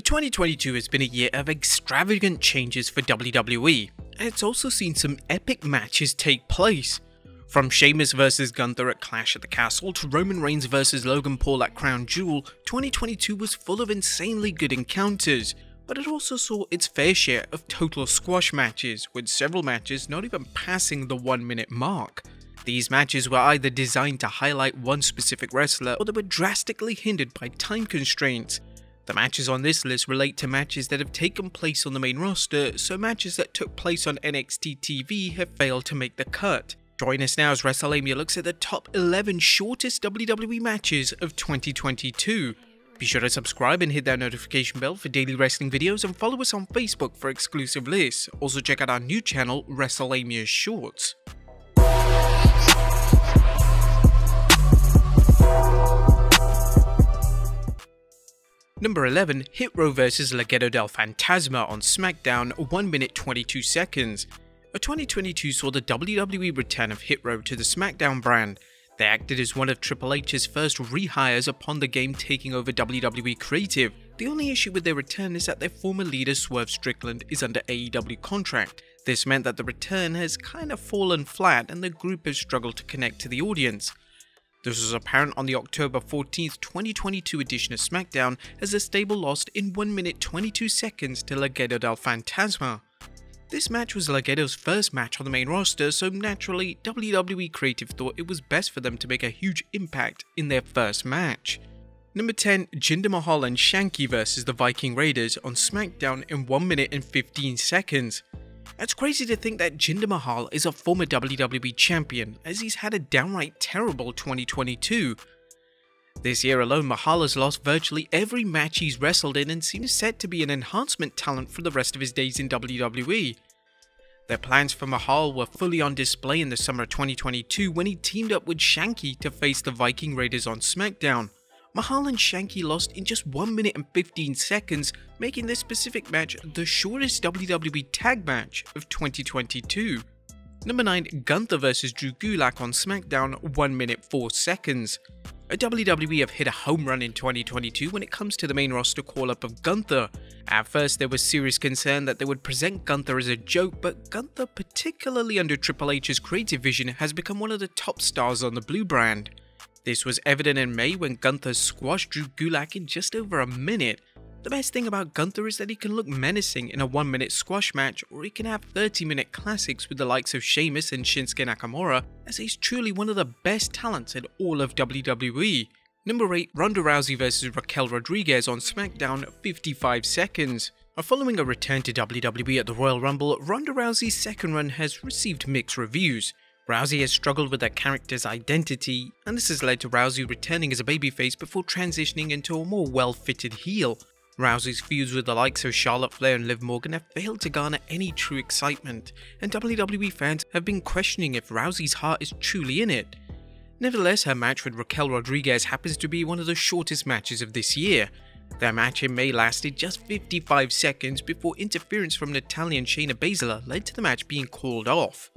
2022 has been a year of extravagant changes for WWE, and it's also seen some epic matches take place. From Sheamus vs Gunther at Clash at the Castle to Roman Reigns vs Logan Paul at Crown Jewel, 2022 was full of insanely good encounters, but it also saw its fair share of total squash matches, with several matches not even passing the 1 minute mark. These matches were either designed to highlight one specific wrestler or they were drastically hindered by time constraints. The matches on this list relate to matches that have taken place on the main roster, so matches that took place on NXT TV have failed to make the cut. Join us now as Wrestlelamia looks at the top 11 shortest WWE matches of 2022. Be sure to subscribe and hit that notification bell for daily wrestling videos, and follow us on Facebook for exclusive lists. Also check out our new channel, Wrestlelamia Shorts. Number 11, Hit Row vs Legado del Fantasma on SmackDown, 1 minute 22 seconds. 2022 saw the WWE return of Hit Row to the SmackDown brand. They acted as one of Triple H's first rehires upon the game taking over WWE Creative. The only issue with their return is that their former leader Swerve Strickland is under AEW contract. This meant that the return has kind of fallen flat and the group has struggled to connect to the audience. This was apparent on the October 14th, 2022 edition of SmackDown as the stable lost in 1 minute 22 seconds to Legado del Fantasma. This match was Legado's first match on the main roster, so naturally WWE Creative thought it was best for them to make a huge impact in their first match. Number 10, Jinder Mahal and Shanky vs the Viking Raiders on SmackDown in 1 minute and 15 seconds. It's crazy to think that Jinder Mahal is a former WWE champion, as he's had a downright terrible 2022. This year alone, Mahal has lost virtually every match he's wrestled in and seems set to be an enhancement talent for the rest of his days in WWE. Their plans for Mahal were fully on display in the summer of 2022 when he teamed up with Shanky to face the Viking Raiders on SmackDown. Mahal and Shanky lost in just 1 minute and 15 seconds, making this specific match the shortest WWE tag match of 2022. Number 9, Gunther vs Drew Gulak on SmackDown, 1 minute 4 seconds. WWE have hit a home run in 2022 when it comes to the main roster call-up of Gunther. At first there was serious concern that they would present Gunther as a joke, but Gunther, particularly under Triple H's creative vision, has become one of the top stars on the Blue brand. This was evident in May when Gunther squashed Drew Gulak in just over a minute. The best thing about Gunther is that he can look menacing in a 1 minute squash match, or he can have 30-minute classics with the likes of Sheamus and Shinsuke Nakamura, as he's truly one of the best talents in all of WWE. Number 8, Ronda Rousey vs Raquel Rodriguez on SmackDown, 55 seconds. Following a return to WWE at the Royal Rumble, Ronda Rousey's second run has received mixed reviews. Rousey has struggled with her character's identity, and this has led to Rousey returning as a babyface before transitioning into a more well-fitted heel. Rousey's feuds with the likes of Charlotte Flair and Liv Morgan have failed to garner any true excitement, and WWE fans have been questioning if Rousey's heart is truly in it. Nevertheless, her match with Raquel Rodriguez happens to be one of the shortest matches of this year. Their match in May lasted just 55 seconds before interference from Natalya and Shayna Baszler led to the match being called off.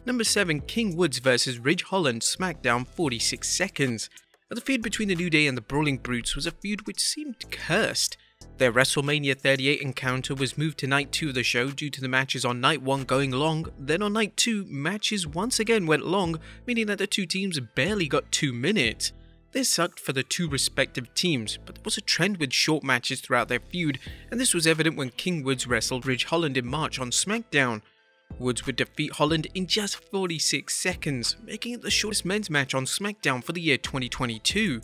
Number 7, King Woods vs Ridge Holland, SmackDown, 46 seconds. The feud between the New Day and the Brawling Brutes was a feud which seemed cursed. Their WrestleMania 38 encounter was moved to night 2 of the show due to the matches on night 1 going long. Then on night 2, matches once again went long, meaning that the two teams barely got 2 minutes. This sucked for the two respective teams, but there was a trend with short matches throughout their feud, and this was evident when King Woods wrestled Ridge Holland in March on SmackDown. Woods would defeat Holland in just 46 seconds, making it the shortest men's match on SmackDown for the year 2022.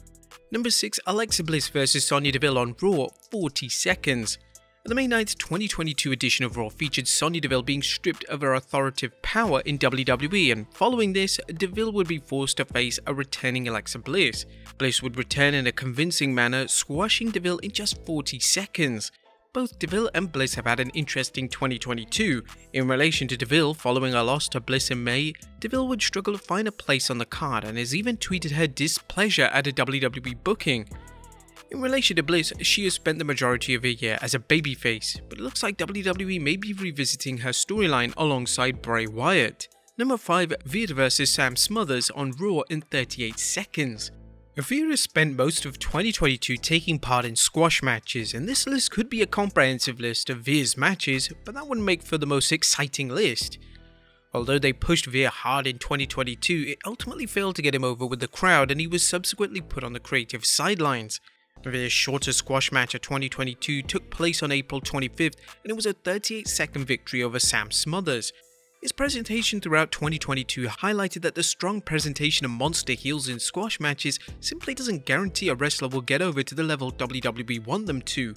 Number 6, Alexa Bliss vs Sonya Deville on Raw, 40 seconds. The May 9th 2022 edition of Raw featured Sonya Deville being stripped of her authoritative power in WWE, and following this, Deville would be forced to face a returning Alexa Bliss. Bliss would return in a convincing manner, squashing Deville in just 40 seconds. Both Deville and Bliss have had an interesting 2022. In relation to Deville, following her loss to Bliss in May, Deville would struggle to find a place on the card and has even tweeted her displeasure at a WWE booking. In relation to Bliss, she has spent the majority of her year as a babyface, but it looks like WWE may be revisiting her storyline alongside Bray Wyatt. Number 5, Veer vs Sam Smothers on Raw in 38 seconds. Vera spent most of 2022 taking part in squash matches, and this list could be a comprehensive list of Veer's matches, but that wouldn't make for the most exciting list. Although they pushed Veer hard in 2022, it ultimately failed to get him over with the crowd, and he was subsequently put on the creative sidelines. Veer's shortest squash match of 2022 took place on April 25th, and it was a 38-second victory over Sam Smothers. His presentation throughout 2022 highlighted that the strong presentation of monster heels in squash matches simply doesn't guarantee a wrestler will get over to the level WWE want them to.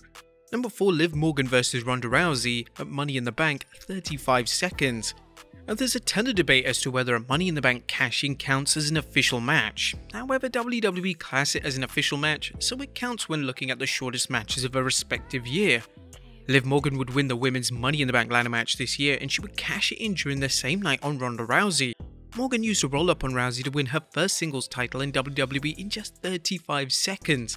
Number 4, Liv Morgan vs Ronda Rousey at Money in the Bank, 35 seconds. Now, there's a ton of debate as to whether a Money in the Bank cash-in counts as an official match. However, WWE class it as an official match, so it counts when looking at the shortest matches of a respective year. Liv Morgan would win the women's Money in the Bank ladder match this year, and she would cash it in during the same night on Ronda Rousey. Morgan used a roll-up on Rousey to win her first singles title in WWE in just 35 seconds.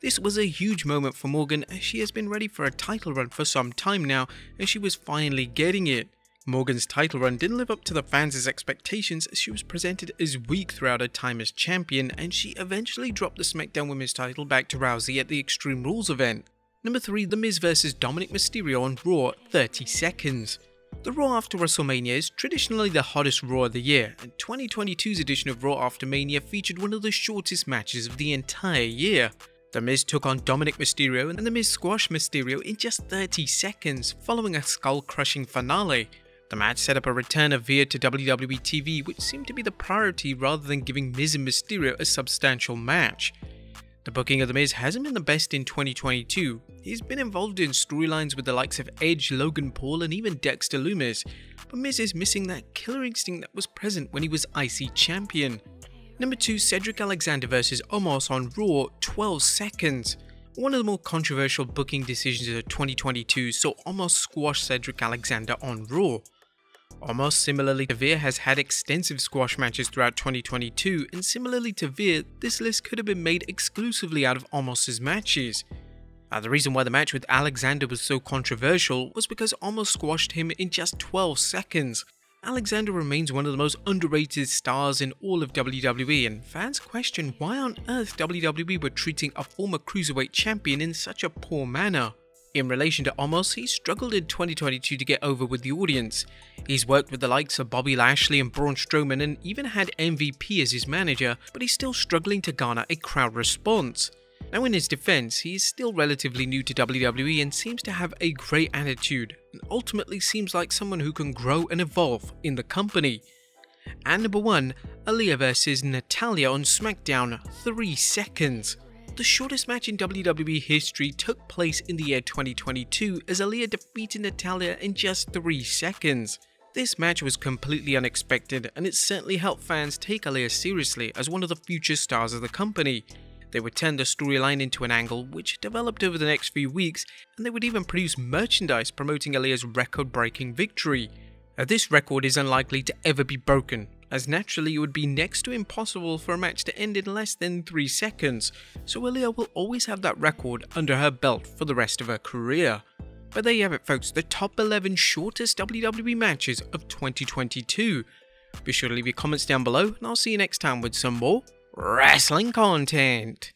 This was a huge moment for Morgan, as she has been ready for a title run for some time now, and she was finally getting it. Morgan's title run didn't live up to the fans' expectations, as she was presented as weak throughout her time as champion, and she eventually dropped the SmackDown Women's title back to Rousey at the Extreme Rules event. Number 3, The Miz vs Dominic Mysterio on Raw, 30 seconds. The Raw after WrestleMania is traditionally the hottest Raw of the year, and 2022's edition of Raw after Mania featured one of the shortest matches of the entire year. The Miz took on Dominic Mysterio, and The Miz squashed Mysterio in just 30 seconds, following a skull-crushing finale. The match set up a return of Veer to WWE TV, which seemed to be the priority rather than giving Miz and Mysterio a substantial match. The booking of The Miz hasn't been the best in 2022. He's been involved in storylines with the likes of Edge, Logan Paul, and even Dexter Lumis, but Miz is missing that killer instinct that was present when he was IC champion. Number 2, Cedric Alexander vs Omos on Raw, 12 seconds. One of the more controversial booking decisions of 2022 saw Omos squash Cedric Alexander on Raw. Omos, similarly to Veer, has had extensive squash matches throughout 2022, and similarly to Veer, this list could have been made exclusively out of Omos' matches. The reason why the match with Alexander was so controversial was because Omos squashed him in just 12 seconds. Alexander remains one of the most underrated stars in all of WWE, and fans question why on earth WWE were treating a former Cruiserweight champion in such a poor manner. In relation to Omos, he struggled in 2022 to get over with the audience. He's worked with the likes of Bobby Lashley and Braun Strowman, and even had MVP as his manager, but he's still struggling to garner a crowd response. Now, in his defense, he is still relatively new to WWE and seems to have a great attitude, and ultimately seems like someone who can grow and evolve in the company. And number 1, Aaliyah vs Natalya on SmackDown, 3 seconds. The shortest match in WWE history took place in the year 2022 as Aaliyah defeated Natalya in just 3 seconds. This match was completely unexpected, and it certainly helped fans take Aaliyah seriously as one of the future stars of the company. They would turn the storyline into an angle which developed over the next few weeks, and they would even produce merchandise promoting Aaliyah's record-breaking victory. This record is unlikely to ever be broken, as naturally it would be next to impossible for a match to end in less than 3 seconds, so Aaliyah will always have that record under her belt for the rest of her career. But there you have it folks, the top 11 shortest WWE matches of 2022. Be sure to leave your comments down below, and I'll see you next time with some more wrestling content.